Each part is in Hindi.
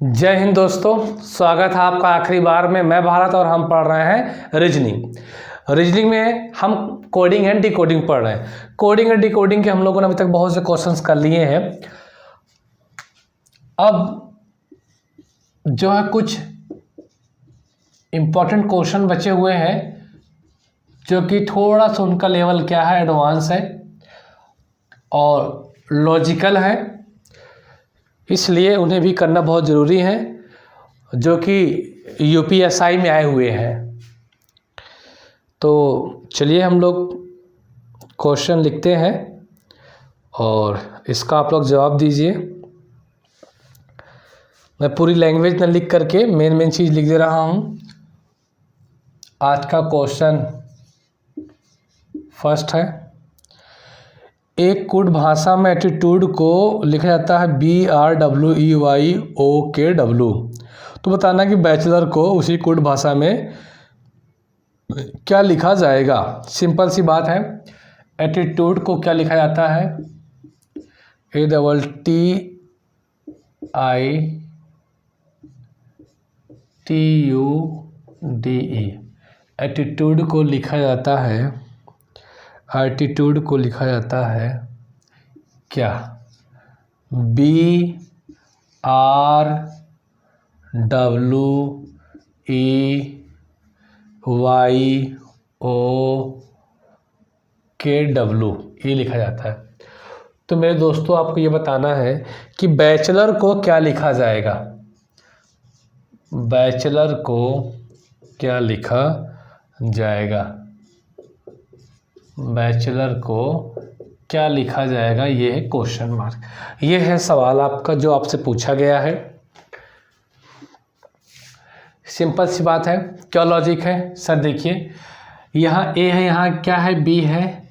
जय हिंद दोस्तों, स्वागत है आपका आखिरी बार में। मैं भारत और हम पढ़ रहे हैं रीजनिंग में हम कोडिंग एंड डिकोडिंग पढ़ रहे हैं। कोडिंग एंड डिकोडिंग के हम लोगों ने अभी तक बहुत से क्वेश्चंस कर लिए हैं। अब जो है कुछ इम्पोर्टेंट क्वेश्चन बचे हुए हैं जो कि थोड़ा सा उनका लेवल क्या है, एडवांस है और लॉजिकल है, इसलिए उन्हें भी करना बहुत ज़रूरी है, जो कि यूपीएसआई में आए हुए हैं। तो चलिए हम लोग क्वेश्चन लिखते हैं और इसका आप लोग जवाब दीजिए। मैं पूरी लैंग्वेज न लिख करके मेन चीज़ लिख दे रहा हूँ। आज का क्वेश्चन फर्स्ट है, एक कुट भाषा में एटीट्यूड को लिखा जाता है BRWEYOKW। तो बताना कि बैचलर को उसी कुट भाषा में क्या लिखा जाएगा। सिंपल सी बात है, एटीट्यूड को क्या लिखा जाता है, ATTITUDE। एटीट्यूड को लिखा जाता है, एटीट्यूड को लिखा जाता है क्या, BRWEYOKW। ये लिखा जाता है। तो मेरे दोस्तों, आपको ये बताना है कि बैचलर को क्या लिखा जाएगा। बैचलर को क्या लिखा जाएगा, बैचलर को क्या लिखा जाएगा, ये है क्वेश्चन मार्क। ये है सवाल आपका जो आपसे पूछा गया है। सिंपल सी बात है, क्या लॉजिक है सर। देखिए, यहाँ A है, यहाँ क्या है, B है,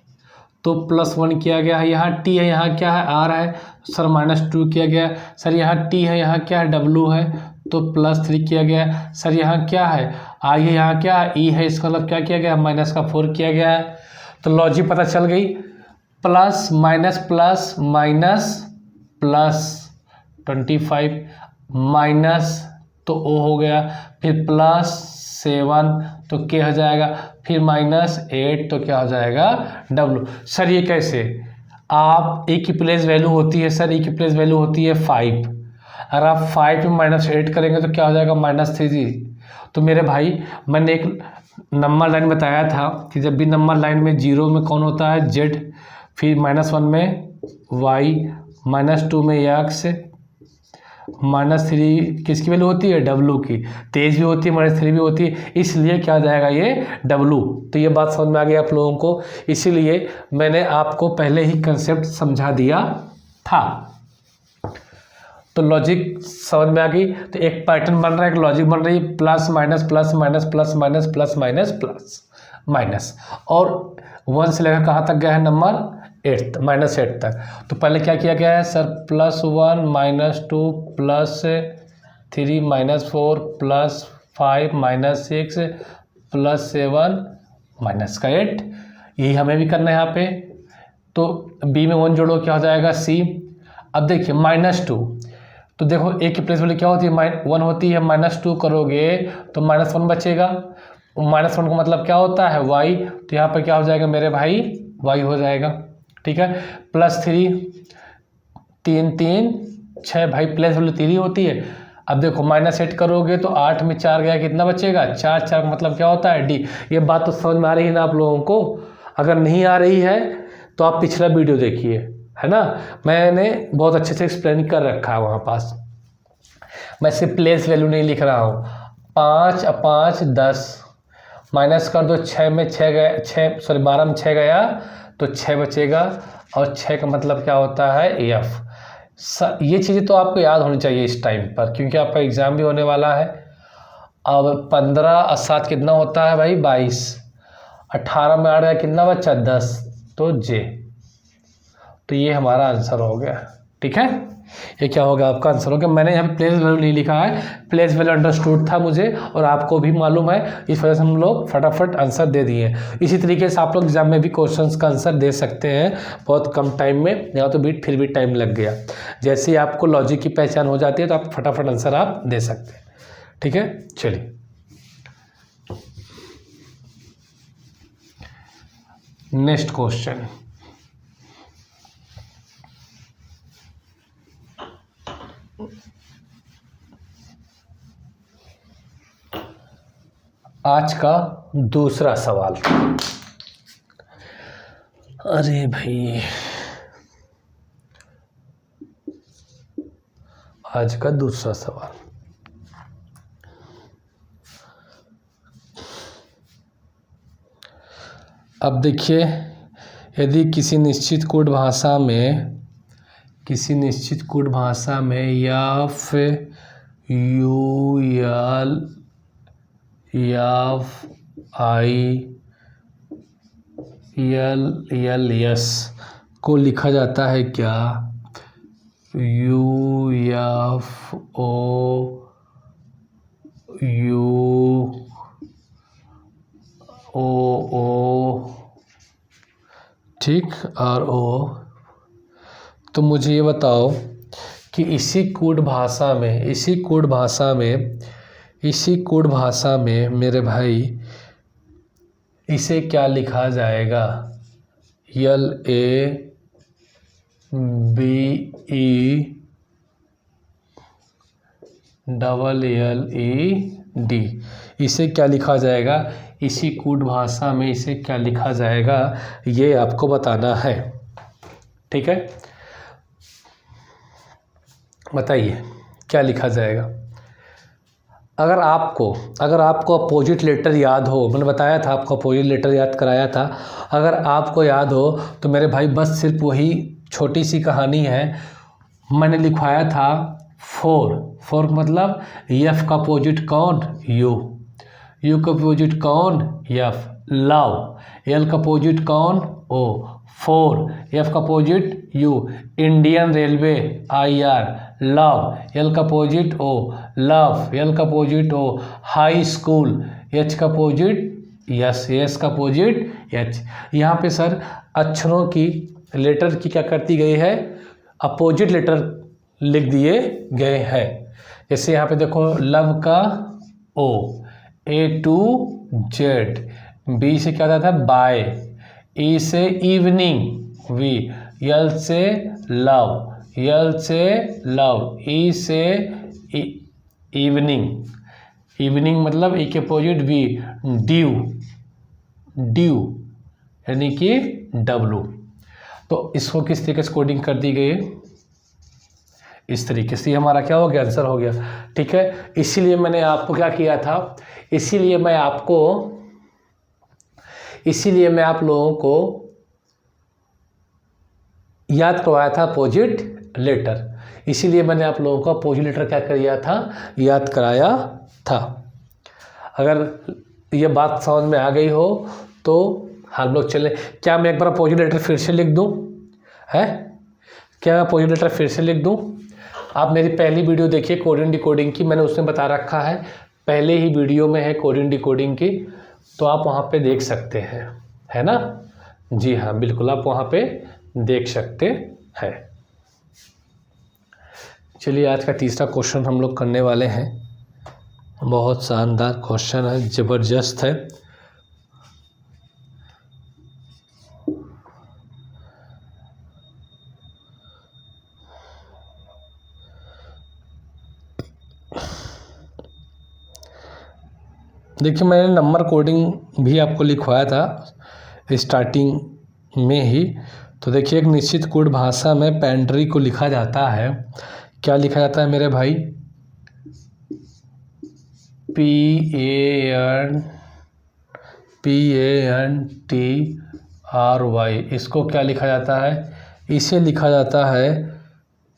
तो +1 किया गया है। यहाँ T है, यहाँ क्या है, R है, सर -2 किया गया। सर यहाँ T है, यहाँ क्या है, W है, तो +3 किया गया। सर यहाँ क्या है, I है, यहाँ क्या है, E है, इसका मतलब क्या किया गया, -4 किया गया है। तो लॉजिक पता चल गई, plus minus plus minus plus 25 minus तो O हो गया, फिर +7 तो K हो जाएगा, फिर -8 तो क्या हो जाएगा, W। सर ये कैसे, आप A की प्लेस वैल्यू होती है, सर A की प्लेस वैल्यू होती है 5। अगर आप 5 में -8 करेंगे तो क्या हो जाएगा, -3। तो मेरे भाई, मैंने एक नंबर लाइन बताया था कि जब भी नंबर लाइन में 0 में कौन होता है, Z, फिर -1 में Y, -2 में X, -3 किसकी वैल्यू होती है, W की। तेज भी होती है, -3 भी होती है, इसलिए क्या जाएगा, ये W। तो ये बात समझ में आ गई आप लोगों को, इसीलिए मैंने आपको पहले ही कंसेप्ट समझा दिया था। तो लॉजिक समझ में आ गई। तो एक पैटर्न बन रहा है, एक लॉजिक बन रही है, plus minus plus minus plus minus plus minus plus minus, और 1 से लेकर कहाँ तक गया है नंबर, 8 -8 तक। तो पहले क्या किया गया है सर, +1 -2 +3 -4 +5 -6 +7 -8। यही हमें भी करना है यहाँ पे। तो B में 1 जोड़ो, क्या हो जाएगा, C। अब देखिए -2, तो देखो A की प्लेस वैल्यू क्या होती है, 1 होती है, -2 करोगे तो -1 बचेगा। -1 का मतलब क्या होता है, Y। तो यहाँ पर क्या हो जाएगा मेरे भाई, Y हो जाएगा, ठीक है। +3, 3 3 6, भाई प्लेस वैल्यू 3 होती है। अब देखो -8 करोगे तो 8 में 4 गया, कितना बचेगा, 4। 4 का मतलब क्या होता है, D। ये बात तो समझ में आ रही है ना आप लोगों को। अगर नहीं आ रही है तो आप पिछला वीडियो देखिए, है ना, मैंने बहुत अच्छे से एक्सप्लेन कर रखा है वहाँ पास। मैं सिर्फ प्लेस वैल्यू नहीं लिख रहा हूँ। 5 और 5 10, माइनस कर दो, 6 में 6 गया, 12 में 6 गया तो 6 बचेगा, और 6 का मतलब क्या होता है, F। ये चीज़ें तो आपको याद होनी चाहिए इस टाइम पर, क्योंकि आपका एग्ज़ाम भी होने वाला है। अब 15 और 7 कितना होता है भाई, 22। 18 में 8 गया, कितना बचा, 10, तो J। तो ये हमारा आंसर हो गया, ठीक है, ये क्या होगा आपका आंसर होगा। मैंने यहाँ पे प्लेस वैल्यू नहीं लिखा है, प्लेस वैल्यू अंडरस्टूड था मुझे और आपको भी मालूम है, इस वजह से हम लोग फटाफट आंसर दे दिए। इसी तरीके से आप लोग एग्जाम में भी क्वेश्चंस का आंसर दे सकते हैं बहुत कम टाइम में, या तो बीट फिर भी टाइम लग गया। जैसे ही आपको लॉजिक की पहचान हो जाती है तो आप फटाफट आंसर आप दे सकते हैं। ठीक है, चलिए नेक्स्ट क्वेश्चन। आज का दूसरा सवाल। अरे भाई, आज का दूसरा सवाल। अब देखिए, यदि किसी निश्चित कोड भाषा में F U F I L S को लिखा जाता है क्या यू एफ ओ ठीक और ओ, तो मुझे ये बताओ कि इसी कोड भाषा में मेरे भाई इसे क्या लिखा जाएगा। LABED, इसे क्या लिखा जाएगा, इसी कोड भाषा में इसे क्या लिखा जाएगा, ये आपको बताना है। ठीक है, बताइए क्या लिखा जाएगा। अगर आपको अपोजिट लेटर याद हो, मैंने बताया था आपको अपोजिट लेटर याद कराया था, अगर आपको याद हो तो मेरे भाई बस सिर्फ वही छोटी सी कहानी है। मैंने लिखवाया था 4 मतलब एफ का अपोजिट कौन, यू का अपोजिट कौन, एफ, लव, एल का अपोजिट कौन, ओ, 4, एफ का opposite U, Indian railway, IR, love, L का अपोजिट ओ, लव, एल का opposite O, high school, H का अपोजिट यस, एस का अपोजिट एच। यहाँ पे सर अक्षरों की, लेटर की क्या करती गई है, अपोजिट लेटर लिख दिए गए हैं। जैसे यहाँ पे देखो, लव का ओ, A to Z, बी से क्या आता था बाय, ई से इवनिंग, वी, यल से लव, ई से इवनिंग मतलब ई के अपोजिट वी, ड्यू यानी कि W। तो इसको किस तरीके से कोडिंग कर दी गई है, इस तरीके से हमारा क्या हो गया, आंसर हो गया। ठीक है, इसीलिए मैंने आपको क्या किया था, इसीलिए मैं आप लोगों को याद करवाया था अपोजिट लेटर। इसीलिए मैंने आप लोगों को अपोजिट लेटर क्या किया था, याद कराया था। अगर ये बात समझ में आ गई हो तो हम लोग चले। क्या मैं एक बार अपोजिट लेटर फिर से लिख दूं, है क्या अपोजिट लेटर फिर से लिख दूं। आप मेरी पहली वीडियो देखिए कोडिंग डिकोडिंग की, मैंने उसमें बता रखा है, पहले ही वीडियो में है कोडिंग डिकोडिंग की, तो आप वहाँ पे देख सकते हैं, है ना। जी हाँ, बिल्कुल आप वहाँ पे देख सकते हैं। चलिए आज का तीसरा क्वेश्चन हम लोग करने वाले हैं। बहुत शानदार क्वेश्चन है, ज़बरदस्त है। देखिए, मैंने नंबर कोडिंग भी आपको लिखवाया था स्टार्टिंग में ही। तो देखिए, एक निश्चित कोड भाषा में पेंट्री को लिखा जाता है, क्या लिखा जाता है मेरे भाई, PANTRY। इसको क्या लिखा जाता है, इसे लिखा जाता है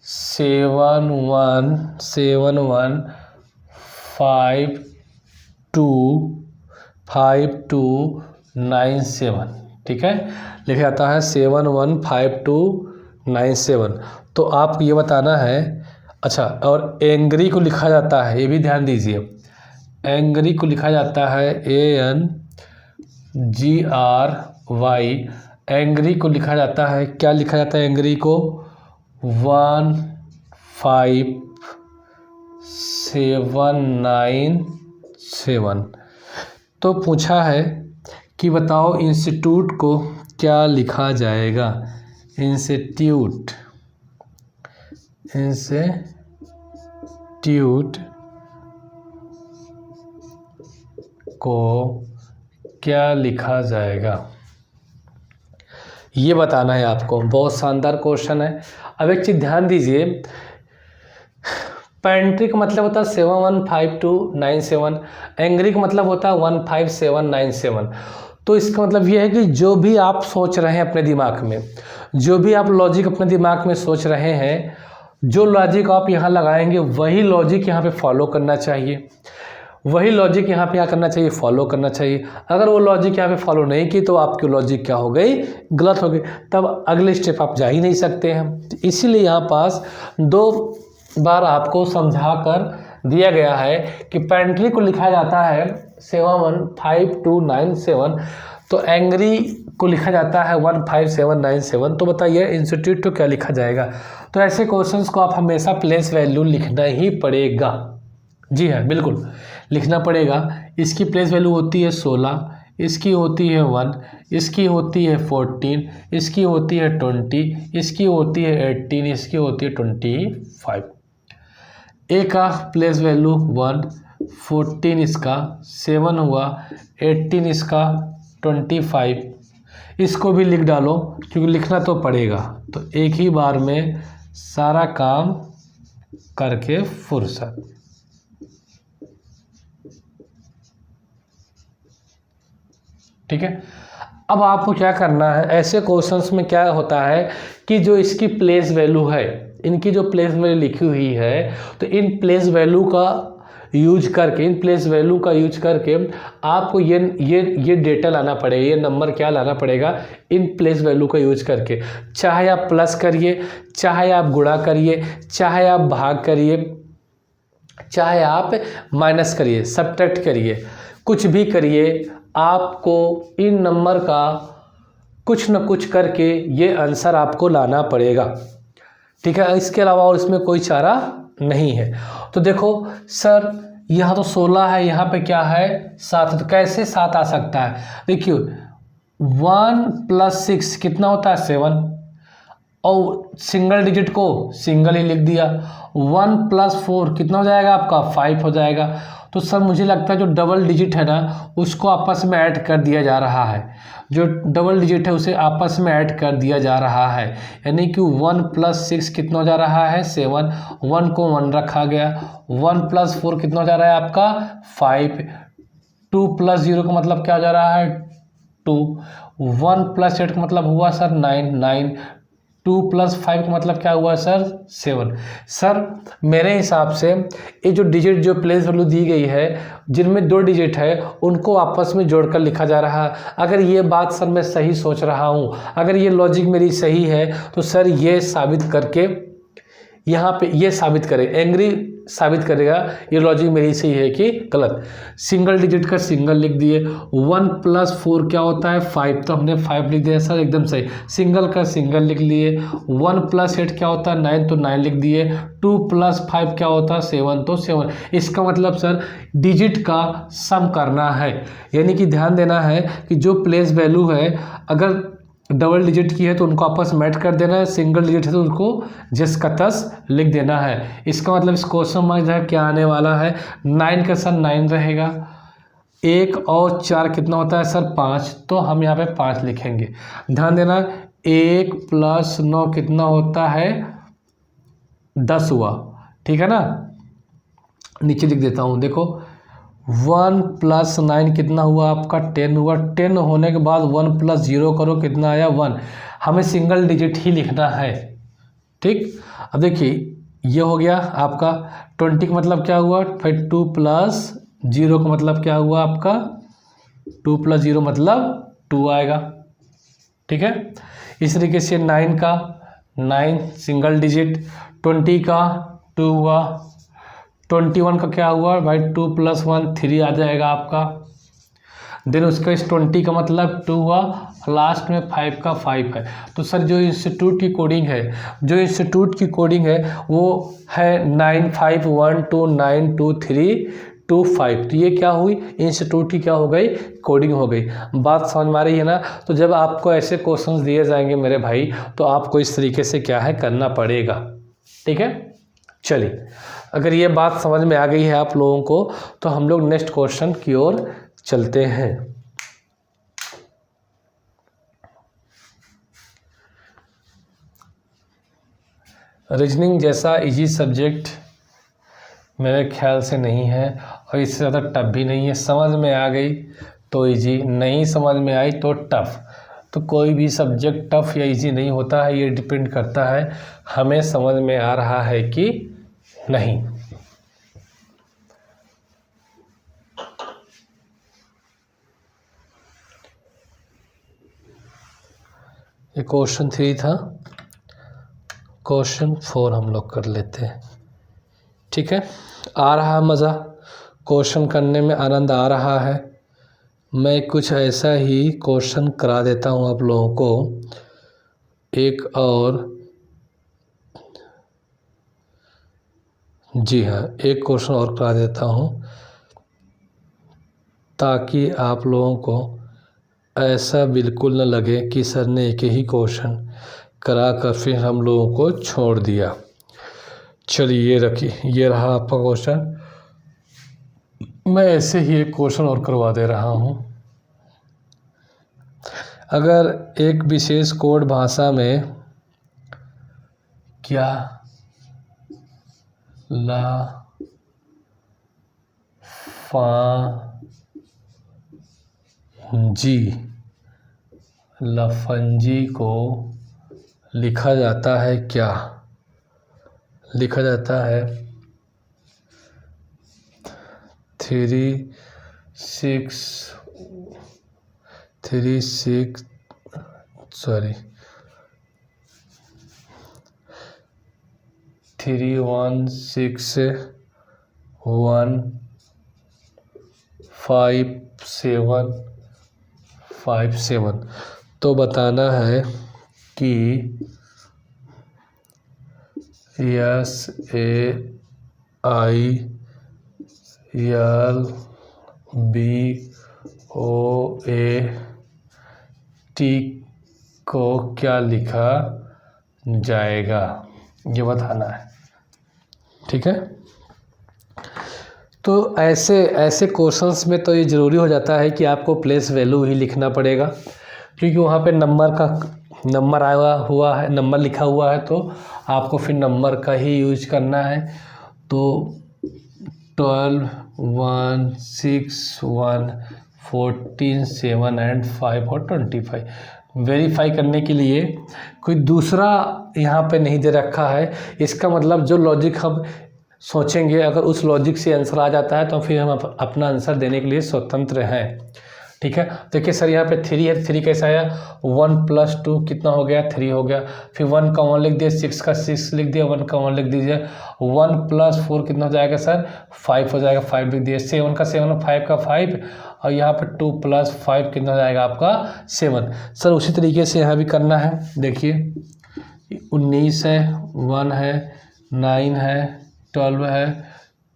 71525297। ठीक है, लिखा जाता है 7152 97। तो आपको ये बताना है। अच्छा, और एंग्री को लिखा जाता है, ये भी ध्यान दीजिए, एंग्री को लिखा जाता है ANGRY। एंग्री को लिखा जाता है, क्या लिखा जाता है एंग्री को? 15797। तो पूछा है कि बताओ इंस्टीट्यूट को क्या लिखा जाएगा? इंस्टीट्यूट को क्या लिखा जाएगा, ये बताना है आपको। बहुत शानदार क्वेश्चन है। अब एक चीज़ ध्यान दीजिए, पेंट्री का मतलब होता है 715297, एंग्री का मतलब होता है 15797। तो इसका मतलब ये है कि जो भी आप सोच रहे हैं अपने दिमाग में, जो भी आप लॉजिक अपने दिमाग में सोच रहे हैं, जो लॉजिक आप यहाँ लगाएंगे वही लॉजिक यहाँ पे फॉलो करना चाहिए, वही लॉजिक यहाँ पे क्या करना चाहिए? फॉलो करना चाहिए। अगर वो लॉजिक यहाँ पे फॉलो नहीं की तो आपकी लॉजिक क्या हो गई? गलत हो गई, तब अगले स्टेप आप जा ही नहीं सकते हैं। इसीलिए यहाँ पास 2 बार आपको समझा कर दिया गया है कि पेंट्री को लिखा जाता है 715297, तो एंग्री को लिखा जाता है 15797। तो बताइए इंस्टीट्यूट को क्या लिखा जाएगा? तो ऐसे क्वेश्चंस को आप हमेशा प्लेस वैल्यू लिखना ही पड़ेगा। जी हाँ, बिल्कुल लिखना पड़ेगा। इसकी प्लेस वैल्यू होती है 16, इसकी होती है 1, इसकी होती है 14, इसकी होती है 20, इसकी होती है 18, इसकी होती है 25। ए का प्लेस वैल्यू 1, 14 इसका 7 हुआ, 18 इसका 25। इसको भी लिख डालो क्योंकि लिखना तो पड़ेगा। तो एक ही बार में सारा काम करके फुर्सत। ठीक है, अब आपको क्या करना है, ऐसे क्वेश्चंस में क्या होता है कि जो इसकी प्लेस वैल्यू है, इनकी जो प्लेस वैल्यू लिखी हुई है, तो इन प्लेस वैल्यू का यूज करके आपको ये डेटा लाना पड़ेगा, ये नंबर क्या लाना पड़ेगा? इन प्लेस वैल्यू का यूज करके। चाहे आप प्लस करिए, चाहे आप गुणा करिए, चाहे आप भाग करिए, चाहे आप माइनस करिए, सब्ट्रैक्ट करिए, कुछ भी करिए, आपको इन नंबर का कुछ न कुछ करके ये आंसर आपको लाना पड़ेगा। ठीक है, इसके अलावा और इसमें कोई चारा नहीं है। तो देखो सर, यहाँ तो 16 है, यहाँ पे क्या है? 7 है। तो कैसे 7 आ सकता है? देखिए 1 + 6 कितना होता है? 7, और सिंगल डिजिट को सिंगल ही लिख दिया। 1 + 4 कितना हो जाएगा आपका? 5 हो जाएगा। तो सर मुझे लगता है जो डबल डिजिट है ना, उसको आपस में ऐड कर दिया जा रहा है, जो डबल डिजिट है उसे आपस में ऐड कर दिया जा रहा है, यानी कि 1 + 6 कितना हो जा रहा है? 7, 1 को 1 रखा गया, 1 + 4 कितना हो जा रहा है आपका? 5, 2 + 0 का मतलब क्या हो जा रहा है? 2, 1 + 8 का मतलब हुआ सर 9, 2 + 5 का मतलब क्या हुआ सर? 7। सर मेरे हिसाब से ये जो डिजिट, जो प्लेस वैल्यू दी गई है, जिनमें 2 डिजिट है, उनको आपस में जोड़कर लिखा जा रहा है। अगर ये बात सर मैं सही सोच रहा हूँ, अगर ये लॉजिक मेरी सही है, तो सर ये साबित करके यहाँ पे ये साबित करे, एंग्री साबित करेगा ये लॉजिक मेरी सही है कि गलत। सिंगल डिजिट का सिंगल लिख दिए, 1 + 4 क्या होता है? 5, तो हमने 5 लिख दिया सर, एकदम सही। सिंगल का सिंगल लिख लिए। 1 + 8 क्या होता है? 9, तो 9 लिख दिए। 2 + 5 क्या होता है? 7, तो 7। इसका मतलब सर डिजिट का सम करना है, यानी कि ध्यान देना है कि जो प्लेस वैल्यू है, अगर डबल डिजिट की है तो उनको आपस में ऐड कर देना है, सिंगल डिजिट है तो उनको जस का तस लिख देना है। इसका मतलब इस क्वेश्चन में जो है क्या आने वाला है? 9 का सर 9 रहेगा, 1 और 4 कितना होता है सर? 5, तो हम यहाँ पे 5 लिखेंगे। ध्यान देना, 1 + 9 कितना होता है? 10 हुआ। ठीक है ना, नीचे लिख देता हूँ, देखो 1 + 9 कितना हुआ आपका? 10 हुआ। 10 होने के बाद 1 + 0 करो, कितना आया? 1। हमें सिंगल डिजिट ही लिखना है। ठीक, अब देखिए ये हो गया आपका 20 का मतलब क्या हुआ? फिर 2 + 0 का मतलब क्या हुआ आपका? 2 + 0 मतलब 2 आएगा। ठीक है, इस तरीके से 9 का 9 सिंगल डिजिट, 20 का 2 हुआ, 21 का क्या हुआ भाई 2 + 1 3 आ जाएगा आपका। देन उसका इस 20 का मतलब 2 हुआ, लास्ट में 5 का 5 है। तो सर जो इंस्टीट्यूट की कोडिंग है, वो है 95129232 तो ये क्या हुई, इंस्टीट्यूट की क्या हो गई, कोडिंग हो गई। बात समझ में आ रही है ना। तो जब आपको ऐसे क्वेश्चंस दिए जाएंगे मेरे भाई, तो आपको इस तरीके से क्या है करना पड़ेगा, ठीक है। चलिए, अगर ये बात समझ में आ गई है आप लोगों को, तो हम लोग नेक्स्ट क्वेश्चन की ओर चलते हैं। रीजनिंग जैसा इजी सब्जेक्ट मेरे ख्याल से नहीं है, और इससे ज़्यादा टफ भी नहीं है। समझ में आ गई तो इजी, नहीं समझ में आई तो टफ। तो कोई भी सब्जेक्ट टफ या इजी नहीं होता है, ये डिपेंड करता है हमें समझ में आ रहा है कि नहीं। ये क्वेश्चन 3 था, क्वेश्चन 4 हम लोग कर लेते हैं, ठीक है। आ रहा है मज़ा, क्वेश्चन करने में आनंद आ रहा है। मैं कुछ ऐसा ही क्वेश्चन करा देता हूँ आप लोगों को, एक और, जी हाँ, एक क्वेश्चन और करा देता हूँ, ताकि आप लोगों को ऐसा बिल्कुल न लगे कि सर ने एक ही क्वेश्चन करा कर फिर हम लोगों को छोड़ दिया। चलिए ये रखिए, ये रहा आपका क्वेश्चन। मैं ऐसे ही एक क्वेश्चन और करवा दे रहा हूँ। अगर एक विशेष कोड भाषा में क्या लफंजी को लिखा जाता है, क्या लिखा जाता है 3 1 6 1 5 7 5 7। तो बताना है कि SAILBOAT को क्या लिखा जाएगा, ये बताना है, ठीक है। तो ऐसे क्वेश्चंस में तो ये ज़रूरी हो जाता है कि आपको प्लेस वैल्यू ही लिखना पड़ेगा, क्योंकि वहाँ पे नंबर आया हुआ है, नंबर लिखा हुआ है, तो आपको फिर नंबर का ही यूज करना है। तो 12 1 6 1 14 7 एंड 5 और 25 वेरीफाई करने के लिए कोई दूसरा यहाँ पे नहीं दे रखा है। इसका मतलब जो लॉजिक हम सोचेंगे, अगर उस लॉजिक से आंसर आ जाता है तो फिर हम अपना आंसर देने के लिए स्वतंत्र हैं, ठीक है। देखिए सर यहाँ पे 3 है, 3 कैसा आया, 1 + 2 कितना हो गया, 3 हो गया। फिर 1 का 1 लिख दिया, 6 का 6 लिख दिया, 1 का 1 लिख दीजिए। 1 + 4 कितना हो जाएगा सर, 5 हो जाएगा, 5 लिख दिए। 7 का 7, 5 का 5, और यहाँ पे 2 + 5 कितना हो जाएगा आपका 7। सर उसी तरीके से यहाँ भी करना है। देखिए 19 है, 1 है, 9 है, 12 है,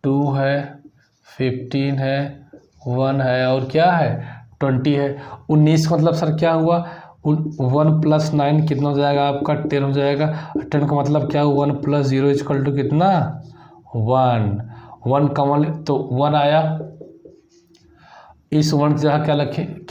2 है, 15 है, 1 है, और क्या है 20 है। 19 का मतलब सर क्या हुआ, 1 + 9 कितना हो जाएगा आपका 10 हो जाएगा। 10 का मतलब क्या हुआ, 1 + 0 = कितना 1। 1 का 1 तो 1 आया, इस 1 की जगह क्या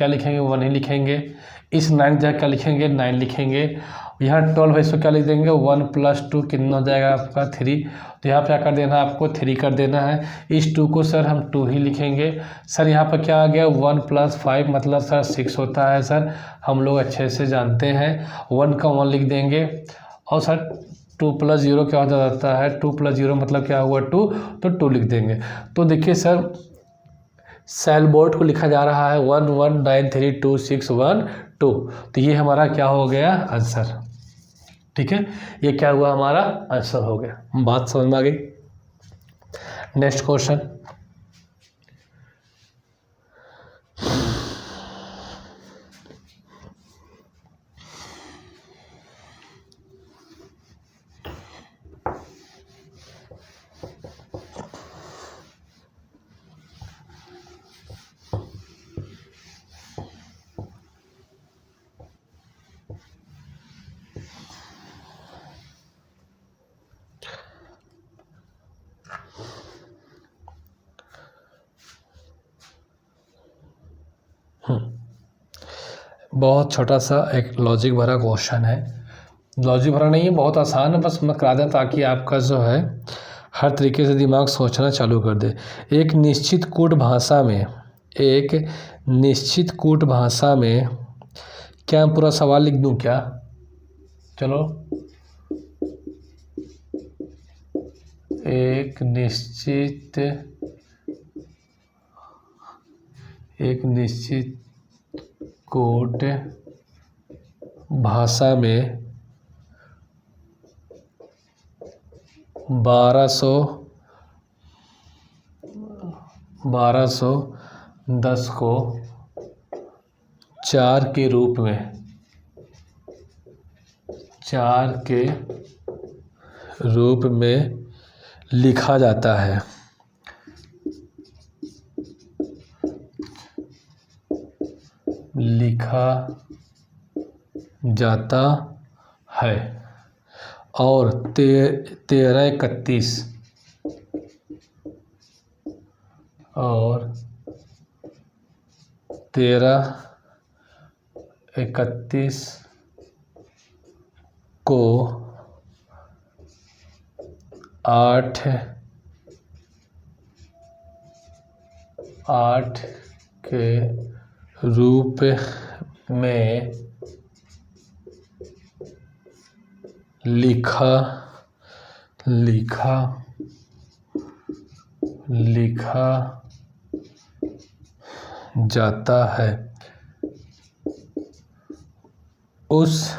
लिखेंगे 1 ही लिखेंगे। इस 9 की जगह क्या लिखेंगे 9 लिखेंगे। यहाँ 12 है, इसको क्या लिख देंगे 1 + 2 कितना हो जाएगा आपका 3। तो यहाँ पे क्या कर देना है आपको 3 कर देना है। इस 2 को सर हम 2 ही लिखेंगे। सर यहाँ पर क्या आ गया 1 + 5 मतलब सर 6 होता है। सर हम लोग अच्छे से जानते हैं, 1 का 1 लिख देंगे, और सर 2 + 0 क्या हो जाता है, 2 + 0 मतलब क्या हुआ 2, तो 2 लिख देंगे। तो देखिए सर SAILBOAT को लिखा जा रहा है 11932612। तो ये हमारा क्या हो गया आंसर, ठीक है, ये क्या हुआ, हमारा आंसर हो गया। बात समझ में आ गई। नेक्स्ट क्वेश्चन, बहुत छोटा सा एक लॉजिक भरा क्वेश्चन है। लॉजिक भरा नहीं है, बहुत आसान है, बस मैं करा दें ताकि आपका जो है हर तरीके से दिमाग सोचना चालू कर दे। एक निश्चित कूट भाषा में, एक निश्चित कूट भाषा में, क्या मैं पूरा सवाल लिख दूं क्या? चलो, एक निश्चित कूट भाषा में 1210 को 4 के रूप में लिखा जाता है। और 1331 को 8 के रूप में लिखा जाता है। उस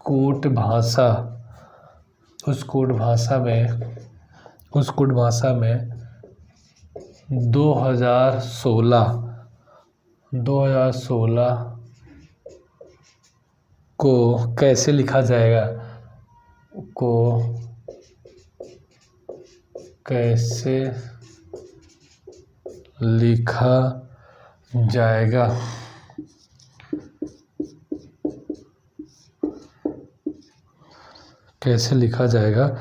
कूट भाषा में 2016 को कैसे लिखा जाएगा? कैसे लिखा जाएगा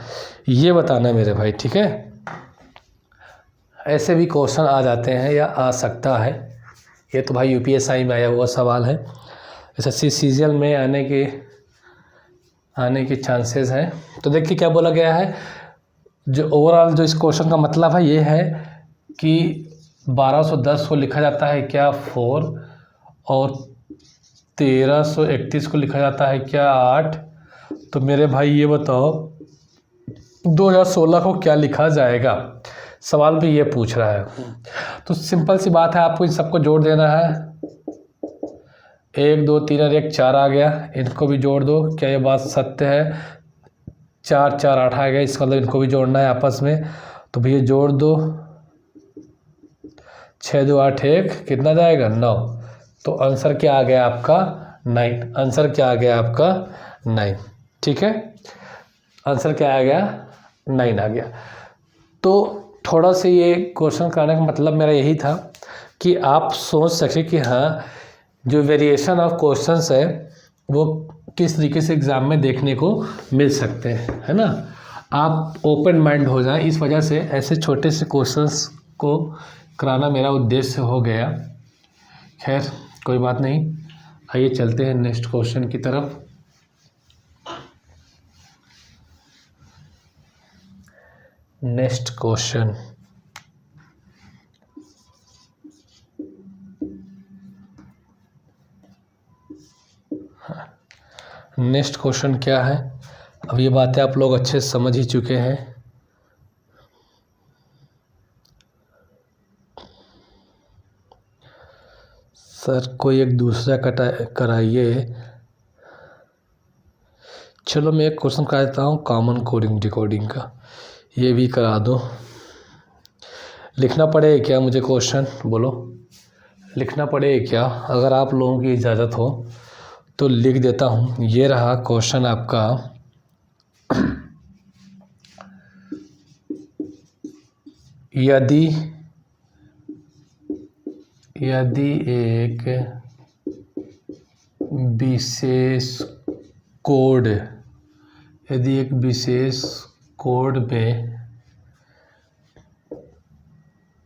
ये बताना है मेरे भाई, ठीक है। ऐसे भी क्वेश्चन आ जाते हैं या आ सकता है, ये तो भाई यूपीएससी में आया हुआ सवाल है, एसएससी सीजीएल में आने के चांसेस हैं। तो देखिए क्या बोला गया है, जो ओवरऑल जो इस क्वेश्चन का मतलब है ये है कि 1210 को लिखा जाता है क्या 4, और 1331 को लिखा जाता है क्या 8। तो मेरे भाई ये बताओ 2016 को क्या लिखा जाएगा, सवाल भी ये पूछ रहा है। तो सिंपल सी बात है, आपको इन सबको जोड़ देना है। 1 2 3 और 1 4 आ गया, इनको भी जोड़ दो। क्या ये बात सत्य है? 4 4 8 आ गया, इसका मतलब इनको भी जोड़ना है आपस में। तो भैया जोड़ दो, 6 2 8 1 कितना जाएगा 9। तो आंसर क्या आ गया आपका 9। आंसर क्या आ गया आपका 9, ठीक है। आंसर क्या आ गया 9 आ गया। तो थोड़ा सा ये क्वेश्चन कराने का मतलब मेरा यही था कि आप सोच सके कि हाँ जो वेरिएशन ऑफ क्वेश्चंस है वो किस तरीके से एग्ज़ाम में देखने को मिल सकते हैं, है ना। आप ओपन माइंड हो जाए, इस वजह से ऐसे छोटे से क्वेश्चंस को कराना मेरा उद्देश्य हो गया। खैर कोई बात नहीं, आइए चलते हैं नेक्स्ट क्वेश्चन की तरफ। नेक्स्ट क्वेश्चन, नेक्स्ट क्वेश्चन क्या है? अब ये बातें आप लोग अच्छे से समझ ही चुके हैं। सर कोई एक दूसरा कराइए। चलो मैं एक क्वेश्चन करा देता हूँ कॉमन कोडिंग डिकोडिंग का, ये भी करा दो। लिखना पड़ेगा क्या मुझे क्वेश्चन, बोलो लिखना पड़ेगा क्या? अगर आप लोगों की इजाज़त हो तो लिख देता हूँ। ये रहा क्वेश्चन आपका। यदि एक विशेष कोड में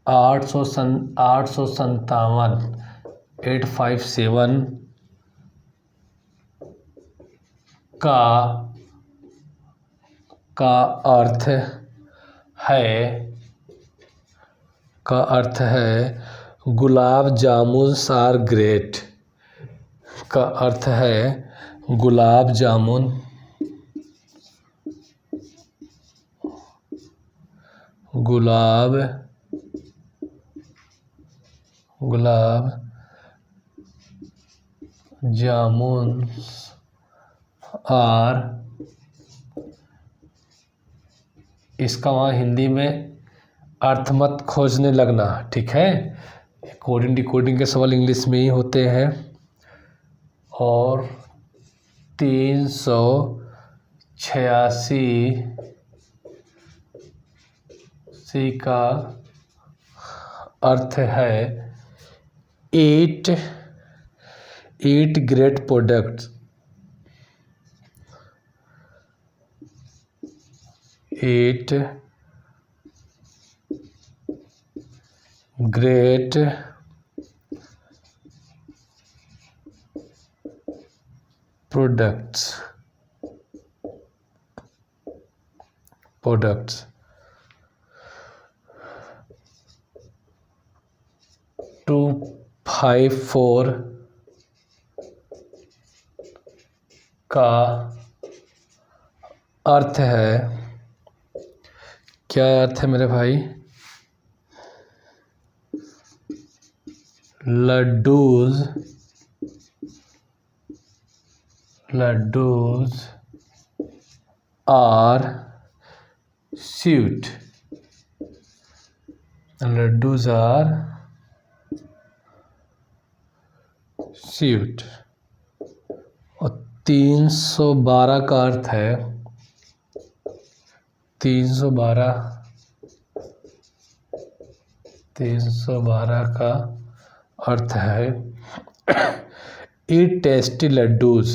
857 का अर्थ है गुलाब जामुन आर ग्रेट, का अर्थ है गुलाब जामुन आर, इसका वहाँ हिंदी में अर्थ मत खोजने लगना, ठीक है। कोडिंग डिकोडिंग के सवाल इंग्लिश में ही होते हैं। और 386 का अर्थ है 8 ग्रेट प्रोडक्ट्स, 8 ग्रेट प्रोडक्ट्स 254 का अर्थ है, क्या अर्थ है मेरे भाई? Laddoos are sweet, laddoos are sweet. और 312 का अर्थ है 312 का अर्थ है eat tasty laddoos,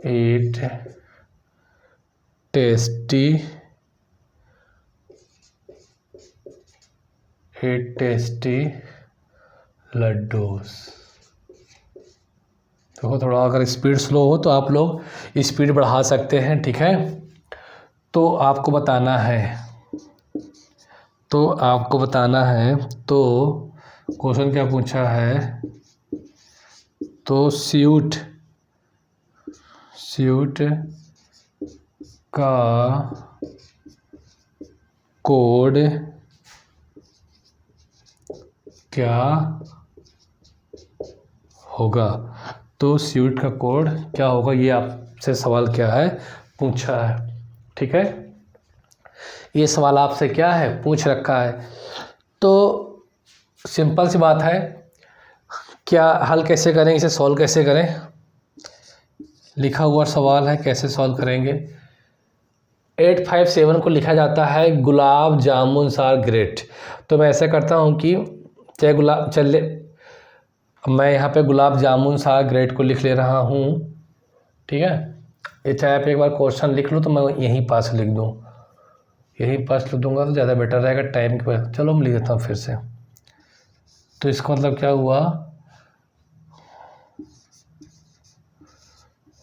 8 tasty laddoos. देखो थोड़ा अगर स्पीड स्लो हो तो आप लोग स्पीड बढ़ा सकते हैं, ठीक है। तो आपको बताना है तो क्वेश्चन क्या पूछा है, तो स्वीट का कोड क्या होगा? तो स्वीट का कोड क्या होगा, ये आपसे सवाल क्या है पूछा है, ठीक है। ये सवाल आपसे क्या है पूछ रखा है। तो सिंपल सी बात है, क्या हल कैसे करें, इसे सॉल्व कैसे करें? लिखा हुआ सवाल है, कैसे सॉल्व करेंगे? 857 को लिखा जाता है गुलाब जामुन आर ग्रेट। तो मैं ऐसा करता हूँ कि मैं यहाँ पे गुलाब जामुन आर ग्रेट को लिख ले रहा हूँ, ठीक है। ये चाहे आप एक बार क्वेश्चन लिख लो तो मैं यहीं पास लिख दूँगा तो ज़्यादा बेटर रहेगा टाइम के बाद। चलो मैं लिख देता हूँ फिर से। तो इसका मतलब क्या हुआ,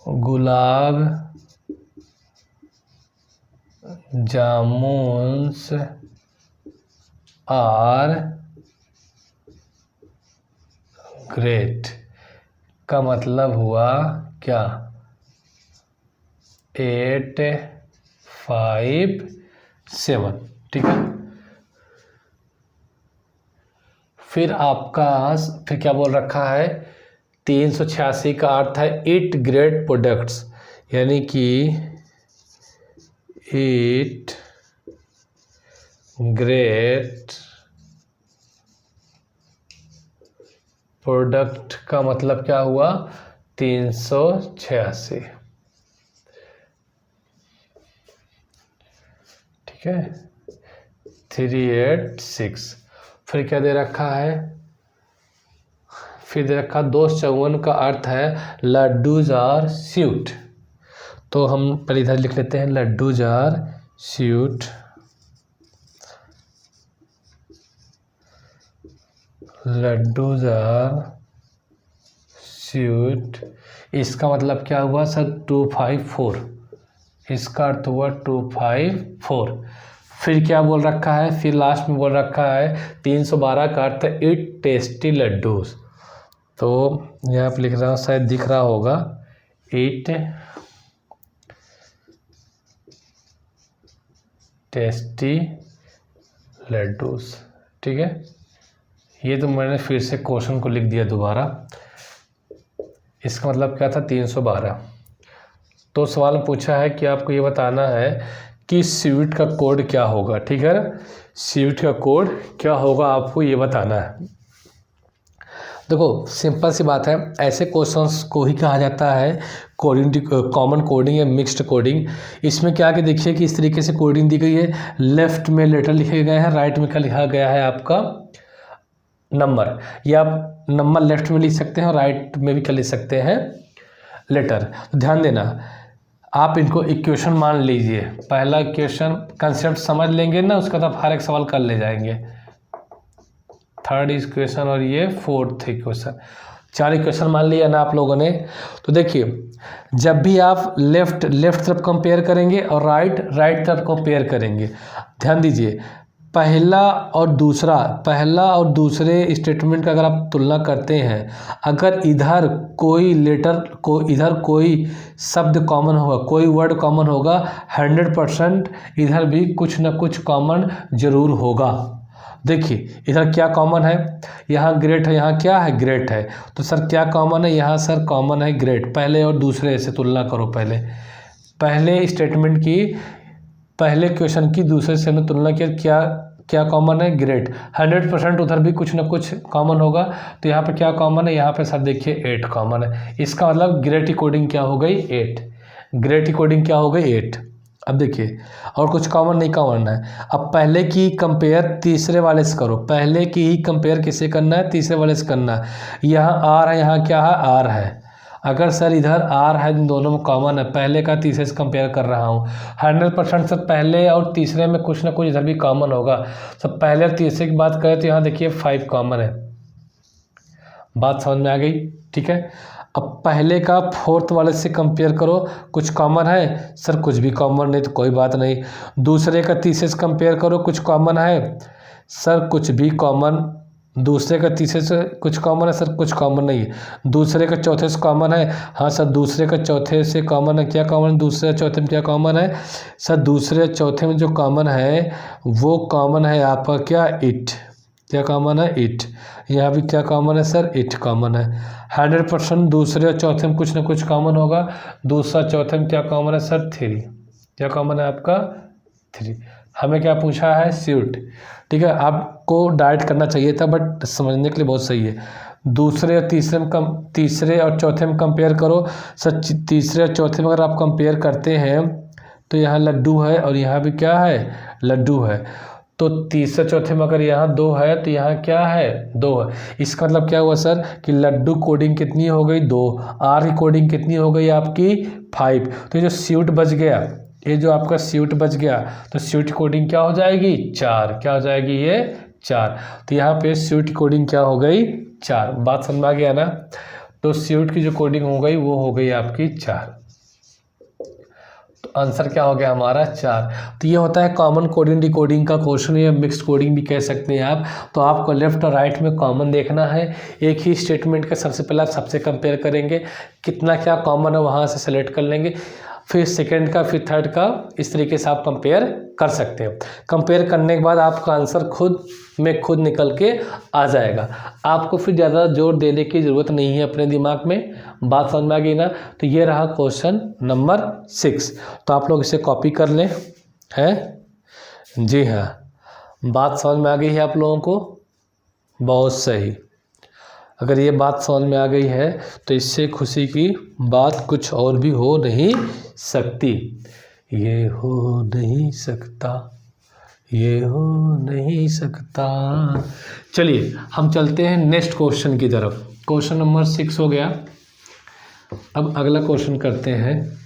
गुलाब जामुन्स आर ग्रेट का मतलब हुआ क्या, 857, ठीक है। फिर आपका फिर क्या बोल रखा है, 386 का अर्थ है 8 ग्रेट प्रोडक्ट्स, यानी कि 8 ग्रेट प्रोडक्ट का मतलब क्या हुआ, 386। ठीक है, 386। फिर क्या दे रखा है, फिर दे रखा 254 का अर्थ है लड्डूज आर स्वीट। तो हम पहले इधर लिख लेते हैं laddoos are sweet, laddoos are sweet. इसका मतलब क्या हुआ सर, 254, इसका अर्थ हुआ 254। फिर क्या बोल रखा है, फिर लास्ट में बोल रखा है 312 का अर्थ है 8 टेस्टी लड्डूज। तो यहाँ पर लिख रहा हूँ, शायद दिख रहा होगा, 8 टेस्टी लड्डूज। ठीक है, ये तो मैंने फिर से क्वेश्चन को लिख दिया दोबारा। इसका मतलब क्या था, 312। तो सवाल में पूछा है कि आपको ये बताना है कि स्वीट का कोड क्या होगा। ठीक है ना, स्वीट का कोड क्या होगा आपको ये बताना है। देखो सिंपल सी बात है, ऐसे क्वेश्चंस को ही कहा जाता है कोडिंग, कॉमन कोडिंग या मिक्स्ड कोडिंग। इसमें क्या कि देखिए कि इस तरीके से कोडिंग दी गई है, लेफ्ट में लेटर लिखे गए हैं, राइट में क्या लिखा गया है आपका नंबर, या आप नंबर लेफ्ट में लिख सकते हैं और राइट में भी क्या लिख सकते हैं, लेटर। तो ध्यान देना, आप इनको इक्वेशन मान लीजिए। पहला इक्वेशन कंसेप्ट समझ लेंगे ना, उसका तो हर एक सवाल कर ले जाएंगे। थर्ड इक्वेशन और ये फोर्थ इक्वेशन, 4 इक्वेशन मान लिया ना आप लोगों ने। तो देखिए, जब भी आप लेफ्ट तरफ कंपेयर करेंगे और राइट तरफ कंपेयर करेंगे, ध्यान दीजिए, पहला और दूसरे स्टेटमेंट का अगर आप तुलना करते हैं, अगर इधर कोई शब्द कॉमन होगा, कोई वर्ड कॉमन होगा, 100% इधर भी कुछ ना कुछ कॉमन जरूर होगा। देखिए इधर क्या कॉमन है, यहाँ ग्रेट है, यहाँ क्या है, ग्रेट है। तो सर क्या कॉमन है, यहाँ सर कॉमन है ग्रेट। पहले और दूसरे से तुलना करो, पहले स्टेटमेंट की, पहले क्वेश्चन की दूसरे से में तुलना किया, क्या कॉमन है, ग्रेट। 100% उधर भी कुछ ना कुछ कॉमन होगा। तो यहाँ पे क्या कॉमन है, यहाँ पे सर देखिए 8 कॉमन है। इसका मतलब ग्रेट की कोडिंग क्या हो गई, 8। ग्रेट की कोडिंग क्या हो गई, 8। अब देखिए और कुछ कॉमन नहीं कॉमन है। अब पहले की कंपेयर तीसरे वाले से करो, पहले की ही कंपेयर किससे करना है, तीसरे वाले से करना है। यहाँ आर है, यहाँ क्या है, आर है। अगर सर इधर आर है, इन दोनों में कॉमन है, पहले का तीसरे से कंपेयर कर रहा हूँ, 100% सर पहले और तीसरे में कुछ ना कुछ इधर भी कॉमन होगा। सब पहले और तीसरे की बात करें तो यहाँ देखिए 5 कॉमन है। बात समझ में आ गई, ठीक है। अब पहले का फोर्थ वाले से कंपेयर करो, कुछ कॉमन है, सर कुछ भी कॉमन नहीं तो कोई बात नहीं। दूसरे का तीसरे से कंपेयर करो, कुछ कॉमन है, सर कुछ भी कॉमन। दूसरे का तीसरे से कुछ कॉमन है, सर कुछ कॉमन नहीं है। दूसरे का चौथे से कॉमन है, हाँ सर दूसरे का चौथे से कॉमन है, क्या कॉमन है, दूसरे चौथे में क्या कॉमन है, सर दूसरे चौथे में जो कॉमन है वो कॉमन है आपका क्या, इट। क्या कॉमन है, इट। यहाँ भी क्या कॉमन है सर, इट कॉमन है। 100% दूसरे और चौथे में कुछ ना कुछ कॉमन होगा। दूसरा चौथे में क्या कॉमन है सर, 3। क्या कॉमन है आपका, 3। हमें क्या पूछा है, स्वीट। ठीक है, आपको डाइट करना चाहिए था बट समझने के लिए बहुत सही है। दूसरे और तीसरे और चौथे में कंपेयर करो। सर तीसरे और चौथे में अगर आप कंपेयर करते हैं तो यहाँ लड्डू है और यहाँ भी क्या है, लड्डू है। तो तीसरे चौथे में अगर यहाँ 2 है तो यहाँ क्या है, 2 है। इसका मतलब क्या हुआ सर कि लड्डू कोडिंग कितनी हो गई, 2। आर की कोडिंग कितनी हो गई आपकी, 5। तो ये जो स्वीट बच गया, ये जो आपका स्वीट बच गया, तो स्वीट कोडिंग क्या हो जाएगी, 4। क्या हो जाएगी ये, 4। तो यहाँ पे स्वीट कोडिंग क्या हो गई, 4। बात समझ में आ गया ना। तो स्वीट की जो कोडिंग हो गई वो हो गई आपकी 4। तो आंसर क्या हो गया हमारा, 4। तो ये होता है कॉमन कोडिंग डिकोडिंग का क्वेश्चन, या मिक्स्ड कोडिंग भी कह सकते हैं आप। तो आपको लेफ्ट और राइट में कॉमन देखना है। एक ही स्टेटमेंट का सबसे पहले आप सबसे कंपेयर करेंगे, कितना क्या कॉमन है वहाँ से सेलेक्ट कर लेंगे। फिर सेकंड का, फिर थर्ड का, इस तरीके से आप कंपेयर कर सकते हैं। कंपेयर करने के बाद आपका आंसर खुद निकल के आ जाएगा। आपको फिर ज़्यादा जोर देने की ज़रूरत नहीं है अपने दिमाग में। बात समझ में आ गई ना? तो ये रहा क्वेश्चन नंबर 6। तो आप लोग इसे कॉपी कर लें। हैं? जी हाँ, बात समझ में आ गई है आप लोगों को? बहुत सही। अगर ये बात समझ में आ गई है तो इससे खुशी की बात कुछ और भी हो नहीं सकती। ये हो नहीं सकता, ये हो नहीं सकता। चलिए हम चलते हैं नेक्स्ट क्वेश्चन की तरफ। क्वेश्चन नंबर 6 हो गया। अब अगला क्वेश्चन करते हैं।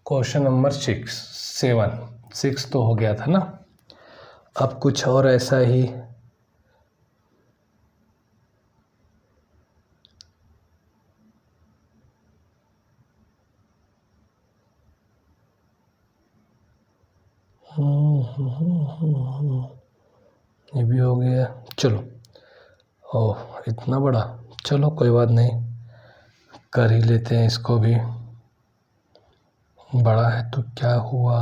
क्वेश्चन नंबर 6 तो हो गया था ना। अब कुछ और ऐसा ही ये भी हो गया। चलो, ओह इतना बड़ा, चलो कोई बात नहीं, कर ही लेते हैं इसको भी। बड़ा है तो क्या हुआ,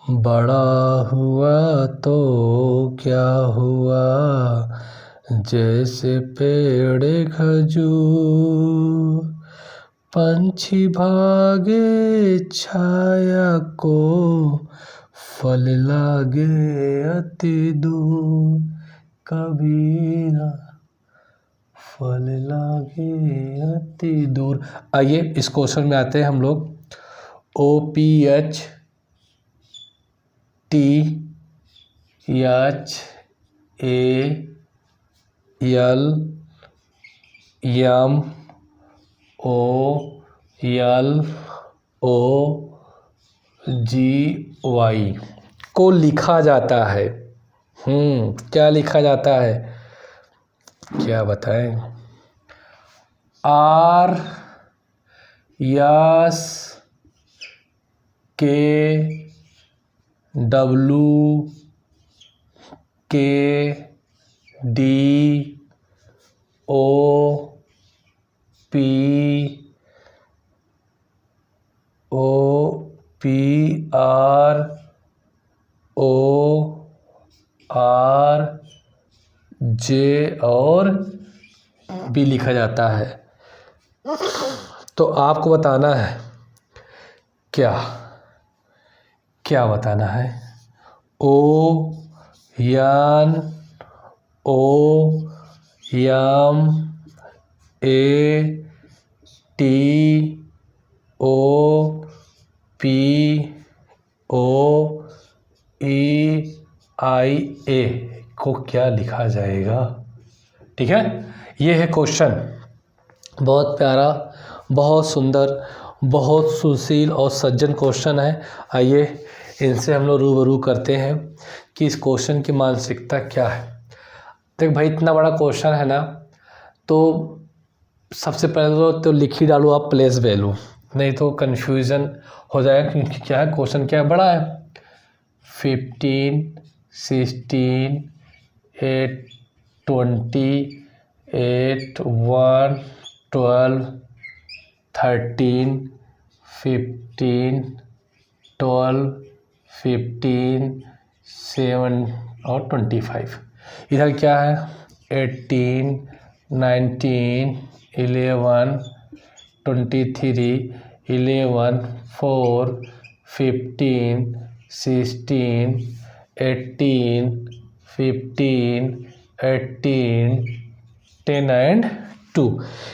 बड़ा हुआ तो क्या हुआ, जैसे पेड़ खजूर, पंछी भागे छाया को, फल लागे अति दूर, कबीरा फल लागे अति दूर। आइए इस क्वेश्चन में आते हैं हम लोग। OPHTHYM OLOGY को लिखा जाता है। क्या लिखा जाता है, क्या बताएं? RYKWOPRORJ और B लिखा जाता है। तो आपको बताना है क्या बताना है? OYAM ATOPOEIA को क्या लिखा जाएगा? ठीक है, ये है क्वेश्चन। बहुत प्यारा, बहुत सुंदर, बहुत सुशील और सज्जन क्वेश्चन है। आइए इनसे हम लोग रूबरू करते हैं कि इस क्वेश्चन की मानसिकता क्या है। देख भाई, इतना बड़ा क्वेश्चन है ना, तो सबसे पहले तो लिख ही डालो आप प्लेस वैल्यू, नहीं तो कन्फ्यूज़न हो जाएगा। क्योंकि क्या है, क्वेश्चन क्या है, बड़ा है। 15, 16, 8, 20, 8, 1, 12, 13, 15, 12, 15, 7 और 25। इधर क्या है, 18, 19, 11, 23, 11, 4, 15, 16, 18, 15, 18, 10 एंड 2।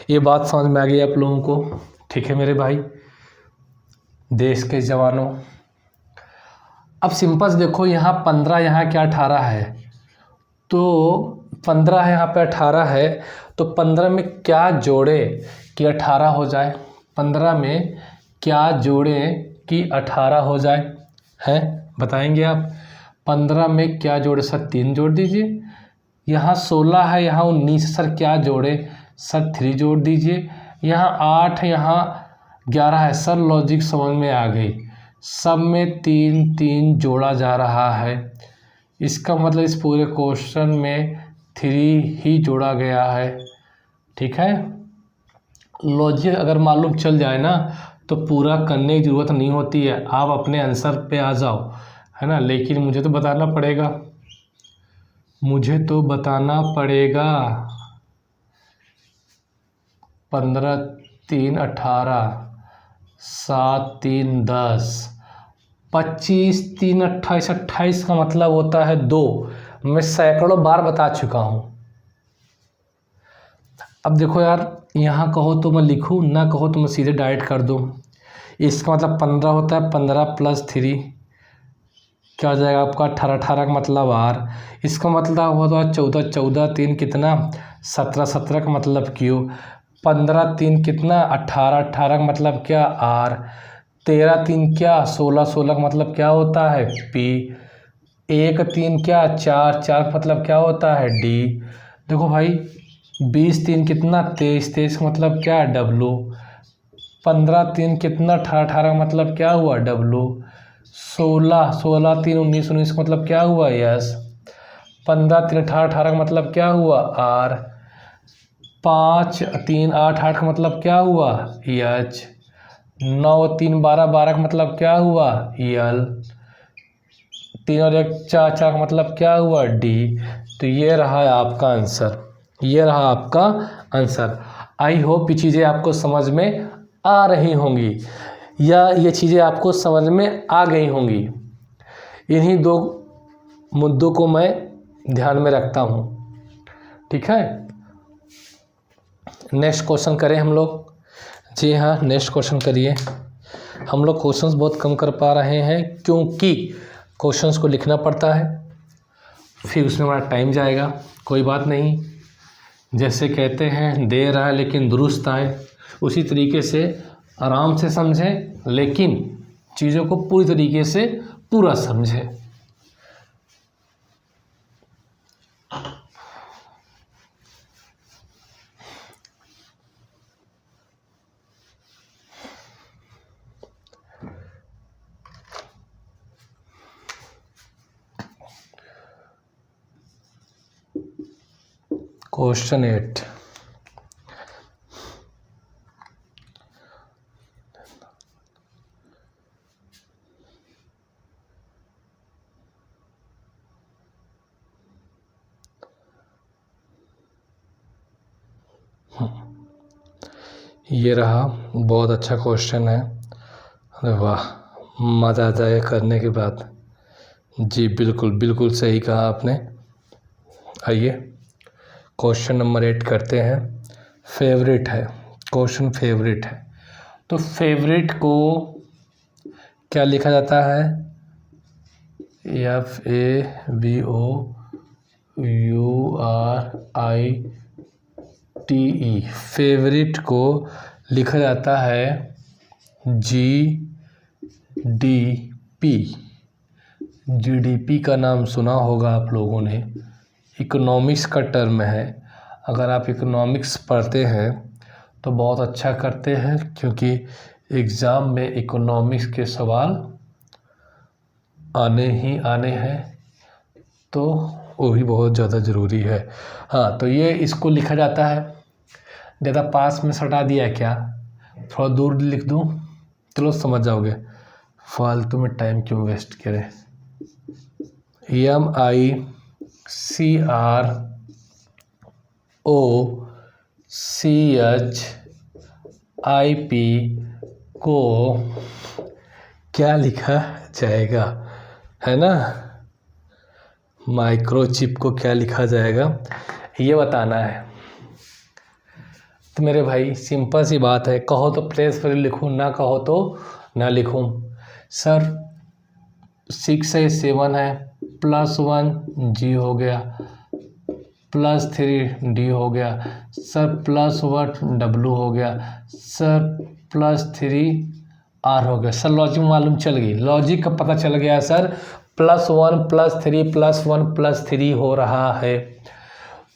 ये बात समझ में आ गई आप लोगों को? ठीक है मेरे भाई, देश के जवानों। अब सिंपल से देखो, यहाँ 15, यहाँ क्या 18 है, तो 15 है, यहाँ पे 18 है, तो 15 में क्या जोड़े कि 18 हो जाए? 15 में क्या जोड़े कि 18 हो जाए? हैं, बताएंगे आप? 15 में क्या जोड़े सर, 3 जोड़ दीजिए। यहाँ 16 है, यहाँ 19 है सर, क्या जोड़े सर, 3 जोड़ दीजिए। यहाँ 8 है, यहाँ 11 है सर, लॉजिक समझ में आ गई। सब में 3 3 जोड़ा जा रहा है, इसका मतलब इस पूरे क्वेश्चन में 3 ही जोड़ा गया है। ठीक है, लॉजिक अगर मालूम चल जाए ना तो पूरा करने की ज़रूरत नहीं होती है, आप अपने आंसर पे आ जाओ, है ना। लेकिन मुझे तो बताना पड़ेगा, मुझे तो बताना पड़ेगा। 15 3 18, 7 3 10, 25 3 28, 28 का मतलब होता है 2। मैं सैकड़ों बार बता चुका हूँ। अब देखो यार, यहाँ कहो तो मैं लिखूँ, ना कहो तो मैं सीधे डायरेक्ट कर दूँ। इसका मतलब 15 होता है, 15 + 3 क्या हो जाएगा आपका 18, 18 का मतलब R। इसका मतलब होता है 14, 14 3 कितना 17, 17 का मतलब Q, 15 3 कितना 18, 18 का मतलब क्या R, 13 3 क्या 16, 16 का मतलब क्या होता है P, 1 3 क्या 4, 4 का मतलब क्या होता है D। देखो भाई 20 3 कितना 23, 23 का मतलब क्या W, 15 3 कितना 18, 18 का मतलब क्या हुआ W, 16 16 3 19, 19 का मतलब क्या हुआ S, 15 3 18, 18 का मतलब क्या हुआ R, 5 3 8, 8 का मतलब क्या हुआ H, 9 3 12, 12 का मतलब क्या हुआ L, 3 और 1 4, 4 का मतलब क्या हुआ D। तो ये रहा आपका आंसर, ये रहा आपका आंसर। आई होप ये चीज़ें आपको समझ में आ रही होंगी, या ये चीज़ें आपको समझ में आ गई होंगी। इन्हीं 2 मुद्दों को मैं ध्यान में रखता हूँ। ठीक है, नेक्स्ट क्वेश्चन करें हम लोग। जी हाँ, नेक्स्ट क्वेश्चन करिए। हम लोग क्वेश्चंस बहुत कम कर पा रहे हैं क्योंकि क्वेश्चंस को लिखना पड़ता है, फिर उसमें हमारा टाइम जाएगा। कोई बात नहीं, जैसे कहते हैं देर आए लेकिन दुरुस्त आए, उसी तरीके से आराम से समझें लेकिन चीज़ों को पूरी तरीके से पूरा समझें। क्वेश्चन 8, ये रहा, बहुत अच्छा क्वेश्चन है। अरे वाह, मज़ा आ जाए करने के बाद। जी बिल्कुल बिल्कुल सही कहा आपने। आइए क्वेश्चन नंबर 8 करते हैं। फेवरेट है क्वेश्चन, फेवरेट है तो फेवरेट को क्या लिखा जाता है, FAVOURITE। फेवरेट को लिखा जाता है GDP। GDP का नाम सुना होगा आप लोगों ने, इकोनॉमिक्स का टर्म है। अगर आप इकोनॉमिक्स पढ़ते हैं तो बहुत अच्छा करते हैं, क्योंकि एग्ज़ाम में इकोनॉमिक्स के सवाल आने ही आने हैं, तो वो भी बहुत ज़्यादा ज़रूरी है। हाँ, तो ये इसको लिखा जाता है, ज़्यादा पास में सटा दिया क्या, थोड़ा दूर लिख दूँ, चलो समझ जाओगे, फालतू में टाइम क्यों वेस्ट करें। MICROCHIP को क्या लिखा जाएगा, है ना। माइक्रोचिप को क्या लिखा जाएगा ये बताना है। तो मेरे भाई सिंपल सी बात है, कहो तो प्लेस पर लिखूँ, ना कहो तो ना लिखूँ। सर 6 है 7 है, +1 G हो गया, +3 D हो गया, सर +1 W हो गया, सर +3 R हो गया। सर लॉजिक मालूम चल गई, लॉजिक का पता चल गया सर, +1 +3 +1 +3 हो रहा है।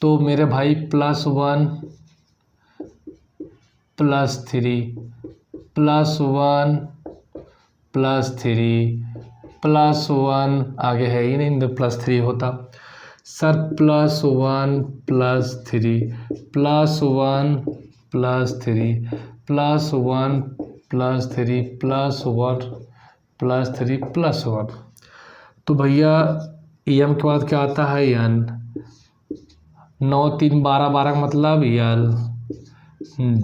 तो मेरे भाई +1 +3 +1 +3 +1 आगे है ही नहीं तो +3 होता सर। +1 +3 +1 +3 +1 +3 +1 +3 +1। तो भैया एम के बाद क्या आता है एन। 9 3 12 12 का मतलब यल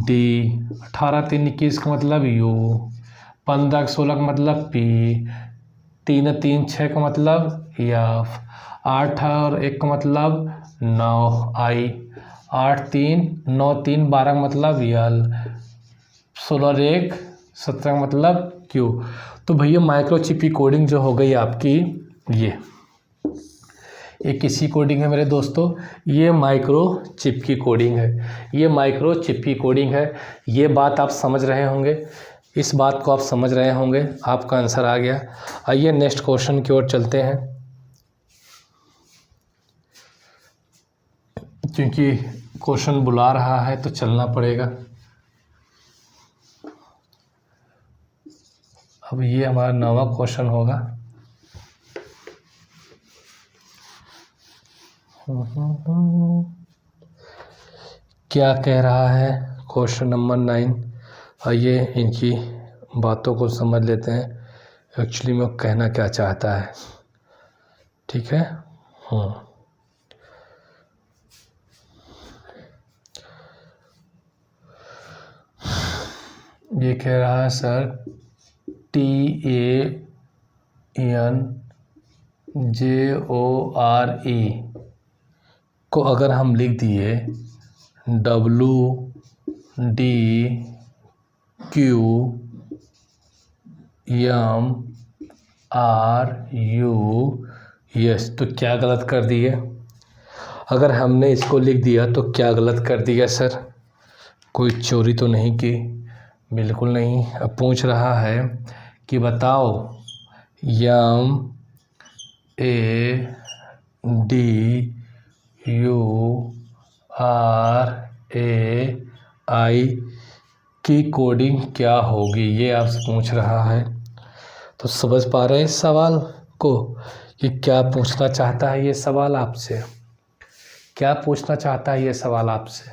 डी। 18 3 21 का मतलब यू। 15 16 का मतलब पी। 3 3 6 का मतलब एफ। 8 और 1 का मतलब 9 आई। 8 3 9 3 12 का मतलब यल। 16 और 1 17 का मतलब क्यू। तो भैया माइक्रोचिप की कोडिंग जो हो गई आपकी ये किसी कोडिंग है मेरे दोस्तों। ये माइक्रोचिप की कोडिंग है। ये माइक्रोचिप की कोडिंग है। ये बात आप समझ रहे होंगे। इस बात को आप समझ रहे होंगे। आपका आंसर आ गया। आइए नेक्स्ट क्वेश्चन की ओर चलते हैं, क्योंकि क्वेश्चन बुला रहा है तो चलना पड़ेगा। अब ये हमारा 9वां क्वेश्चन होगा। क्या कह रहा है क्वेश्चन नंबर 9। आइए इनकी बातों को समझ लेते हैं एक्चुअली में कहना क्या चाहता है। ठीक है। ये कह रहा है सर TANJORE को अगर हम लिख दिए WDQMRUS तो क्या गलत कर दिए। अगर हमने इसको लिख दिया तो क्या गलत कर दिया सर। कोई चोरी तो नहीं की, बिल्कुल नहीं। अब पूछ रहा है कि बताओ MADURAI की कोडिंग क्या होगी, ये आपसे पूछ रहा है। तो समझ पा रहे हैं इस सवाल को कि क्या पूछना चाहता है ये सवाल आपसे। क्या पूछना चाहता है ये सवाल आपसे।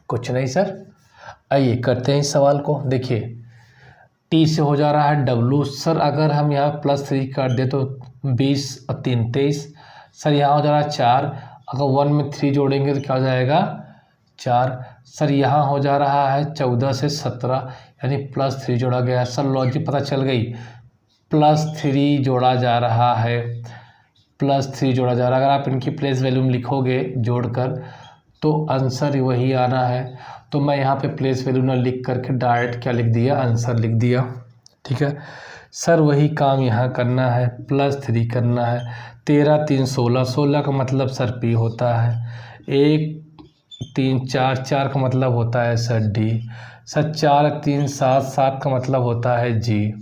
कुछ नहीं सर। आइए करते हैं इस सवाल को। देखिए टी से हो जा रहा है डब्लू। सर अगर हम यहाँ +3 कर दे तो 20 और 3 23। सर यहाँ हो जा रहा है 4। अगर 1 में 3 जोड़ेंगे तो क्या हो जाएगा 4। सर यहाँ हो जा रहा है 14 से 17 यानी +3 जोड़ा गया। सर लॉजिक पता चल गई। +3 जोड़ा जा रहा है। +3 जोड़ा जा रहा है। अगर आप इनकी प्लेस वैल्यू लिखोगे जोड़कर तो आंसर वही आना है। तो मैं यहाँ पे प्लेस वैल्यू ना लिख करके डायरेक्ट क्या लिख दिया आंसर लिख दिया। ठीक है सर वही काम यहाँ करना है। +3 करना है। 13 3 16 16 का मतलब सर पी होता है। 1 3 4 4 का मतलब होता है सर डी। सर 4 3 7 7 का मतलब होता है जी।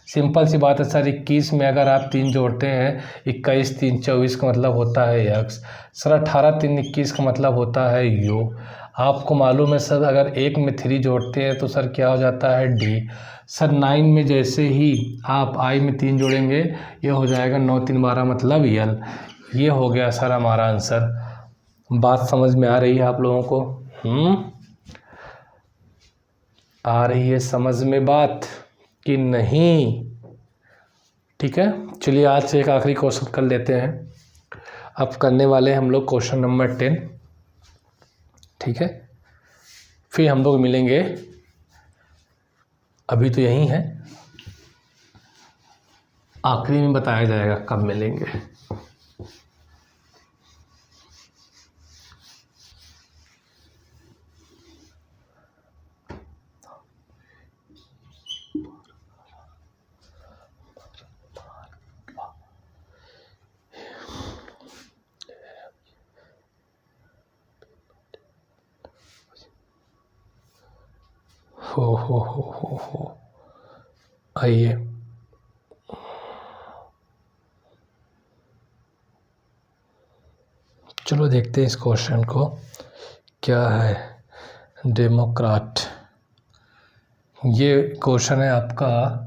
सिंपल सी बात है सर। 21 में अगर आप 3 जोड़ते हैं 21 3 24 का मतलब होता है एक्स। सर 18 3 21 का मतलब होता है यू। आपको मालूम है सर अगर 1 में 3 जोड़ते हैं तो सर क्या हो जाता है डी। सर 9 में जैसे ही आप आई में 3 जोड़ेंगे ये हो जाएगा 9 3 12 मतलब यल। ये हो गया सर हमारा आंसर। बात समझ में आ रही है आप लोगों को। आ रही है समझ में बात कि नहीं। ठीक है चलिए आज से एक आखिरी क्वेश्चन कर लेते हैं। अब करने वाले हैं हम लोग क्वेश्चन नंबर 10। ठीक है फिर हम लोग मिलेंगे। अभी तो यही है, आखिरी में बताया जाएगा कब मिलेंगे। हो आइए चलो देखते हैं इस क्वेश्चन को क्या है। डेमोक्रेट, ये क्वेश्चन है आपका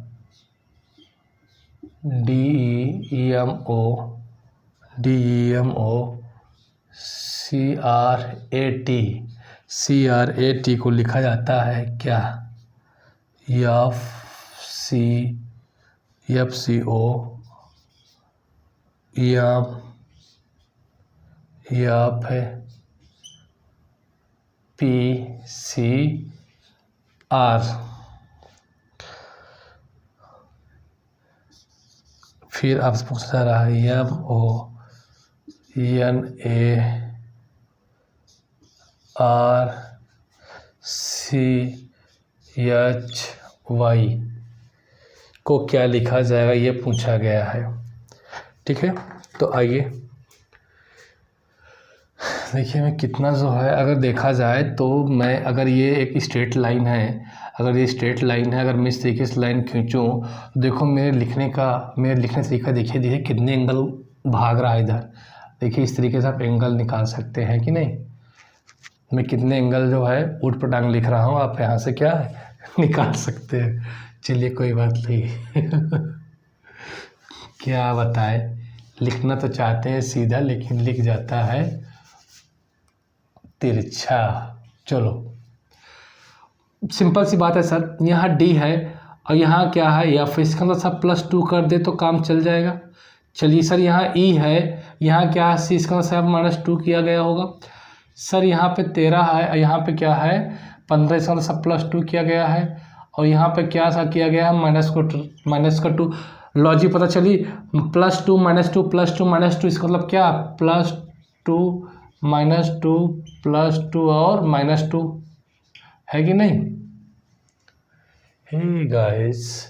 CRAT को लिखा जाता है क्या? FCO या फिर PCR। फिर आपसे पूछा रहा है MONARCHY को क्या लिखा जाएगा, ये पूछा गया है। ठीक है, तो आइए देखिए मैं कितना जो है, अगर देखा जाए तो मैं, अगर ये एक स्ट्रेट लाइन है, अगर मैं इस तरीके से लाइन खींचूँ, देखो मेरे लिखने तरीका देखिए कितने एंगल भाग रहा है इधर। देखिए इस तरीके से आप एंगल निकाल सकते हैं कि नहीं। मैं कितने एंगल जो है ऊट पटांग लिख रहा हूँ, आप यहाँ से क्या निकाल सकते हैं। चलिए कोई बात नहीं क्या बताए, लिखना तो चाहते हैं सीधा, लेकिन लिख जाता है तिरछा। चलो सिंपल सी बात है सर, यहाँ D है और यहाँ क्या है F, इसका मतलब सब +2 कर दे तो काम चल जाएगा। चलिए सर यहाँ E है, यहाँ क्या है C, इसका मतलब -2 किया गया होगा। सर यहाँ पे 13 है और यहाँ पे क्या है 15, इसका मतलब सब +2 किया गया है। और यहाँ पे क्या सा किया गया है माइनस का 2। लॉजिक पता चली, +2 -2 +2 इसका मतलब क्या +2 -2 +2 और -2 है कि नहीं। हे गाइस,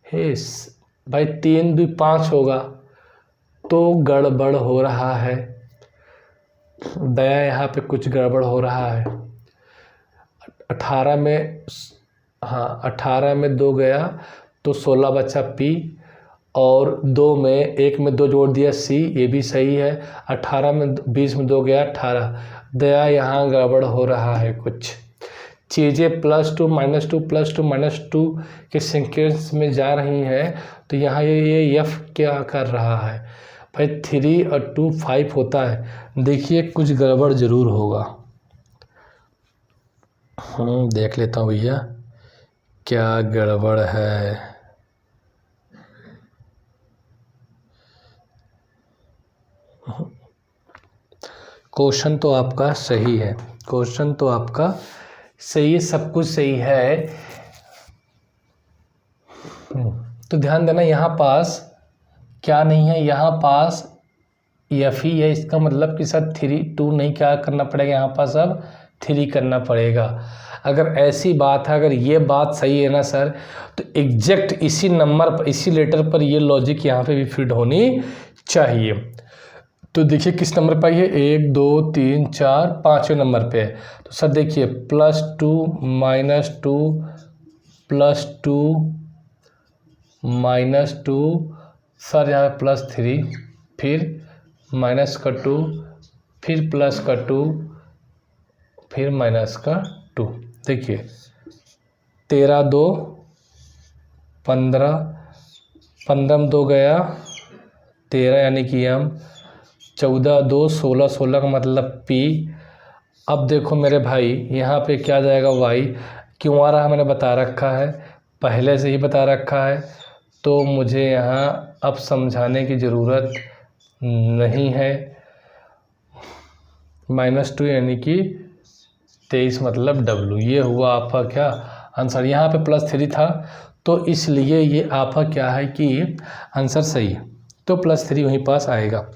हे भाई 3 2 5 होगा तो गड़बड़ हो रहा है दया, यहाँ पे कुछ गड़बड़ हो रहा है। 18 में, हाँ 18 में 2 गया तो 16 बचा P, और 1 में 2 जोड़ दिया C, ये भी सही है। 18 में 20 में 2 गया 18। दया यहाँ गड़बड़ हो रहा है, कुछ चीज़ें +2 -2 +2 -2 के सीक्वेंस में जा रही हैं। तो यहाँ ये F क्या कर रहा है भाई, 3 और 2 5 होता है। देखिए कुछ गड़बड़ ज़रूर होगा। देख लेता हूँ भैया क्या गड़बड़ है। क्वेश्चन तो आपका सही है, सब कुछ सही है। तो ध्यान देना, यहाँ पास क्या नहीं है, यहाँ पास F ही है। इसका मतलब कि सर 2 नहीं क्या करना पड़ेगा, यहाँ पास अब 3 करना पड़ेगा। अगर ऐसी बात है, अगर ये बात सही है ना सर, तो एग्जैक्ट इसी नंबर पर, इसी लेटर पर ये लॉजिक यहाँ पे भी फिट होनी चाहिए। तो देखिए किस नंबर पर है, 1 2 3 4 5वें नंबर पे है। तो सर देखिए +2 -2 +2 -2, सर यहाँ +3, फिर -2, फिर +2, फिर -2। देखिए 13 2 15, 15 में 2 गया 13 यानी कि M, 14 2 16, 16 का मतलब P। अब देखो मेरे भाई यहाँ पे क्या जाएगा Y, क्यों आ रहा है मैंने बता रखा है, पहले से ही बता रखा है, तो मुझे यहाँ अब समझाने की ज़रूरत नहीं है। -2 यानी कि 23 मतलब W, ये हुआ आपका क्या आंसर। यहाँ पे +3 था तो इसलिए ये आपका क्या है कि आंसर सही है, तो +3 वहीं पास आएगा।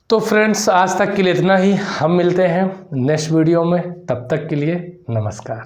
तो फ्रेंड्स आज तक के लिए इतना ही, हम मिलते हैं नेक्स्ट वीडियो में, तब तक के लिए नमस्कार।